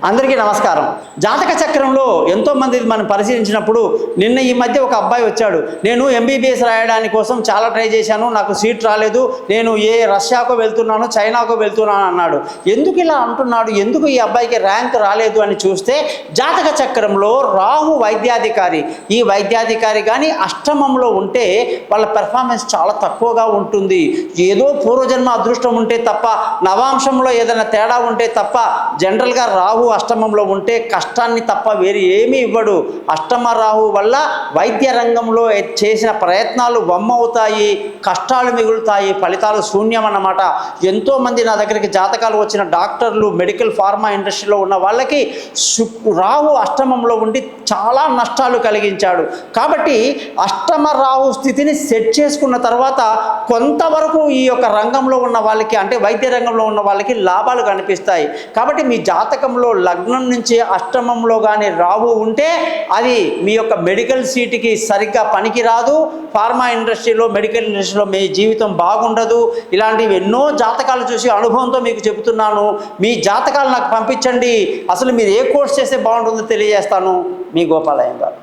అందరికీ నమస్కారం. జాతక చక్రంలో ఎంతోమంది మనం పరిశీలించినప్పుడు నిన్న ఈ మధ్య ఒక అబ్బాయి వచ్చాడు. నేను ఎంబీబీఎస్ రాయడానికి కోసం చాలా ట్రై చేశాను, నాకు సీట్ రాలేదు, నేను రష్యాకో వెళ్తున్నాను, చైనాకో వెళ్తున్నాను అన్నాడు. ఎందుకు ఇలా అంటున్నాడు, ఎందుకు ఈ అబ్బాయికి ర్యాంక్ రాలేదు అని చూస్తే జాతక చక్రంలో రాహు వైద్యాధికారి, ఈ వైద్యాధికారి కానీ అష్టమంలో ఉంటే వాళ్ళ పెర్ఫార్మెన్స్ చాలా తక్కువగా ఉంటుంది. ఏదో పూర్వజన్మ అదృష్టం ఉంటే తప్ప, నవాంశంలో ఏదైనా తేడా ఉంటే తప్ప, జనరల్గా రాహు అష్టమంలో ఉంటే కష్టాన్ని తప్ప వేరే ఏమీ ఇవ్వడు. అష్టమ రాహు వల్ల వైద్య రంగంలో చేసిన ప్రయత్నాలు వమ్మవుతాయి, కష్టాలు మిగులుతాయి, ఫలితాలు శూన్యం అన్నమాట. ఎంతోమంది నా దగ్గరికి జాతకాలు వచ్చిన డాక్టర్లు, మెడికల్ ఫార్మా ఇండస్ట్రీలో ఉన్న వాళ్ళకి రాహు అష్టమంలో ఉండి చాలా నష్టాలు కలిగించాడు. కాబట్టి అష్టమ రాహు స్థితిని సెట్ చేసుకున్న తర్వాత కొంతవరకు ఈ యొక్క రంగంలో ఉన్న వాళ్ళకి, అంటే వైద్య రంగంలో ఉన్న వాళ్ళకి లాభాలు కనిపిస్తాయి. కాబట్టి మీ జాతకంలో లగ్నం నుంచి అష్టమంలో కానీ రాహు ఉంటే అది మీ యొక్క మెడికల్ సీటుకి సరిగ్గా పనికిరాదు. ఫార్మా ఇండస్ట్రీలో, మెడికల్ ఇండస్ట్రీలో మీ జీవితం బాగుండదు. ఇలాంటివి ఎన్నో జాతకాలు చూసి అనుభవంతో మీకు చెబుతున్నాను. మీ జాతకాలు నాకు పంపించండి, అసలు మీరు ఏ కోర్స్ చేస్తే బాగుంటుందో తెలియజేస్తాను. మీ గోపాలయ్య గారు.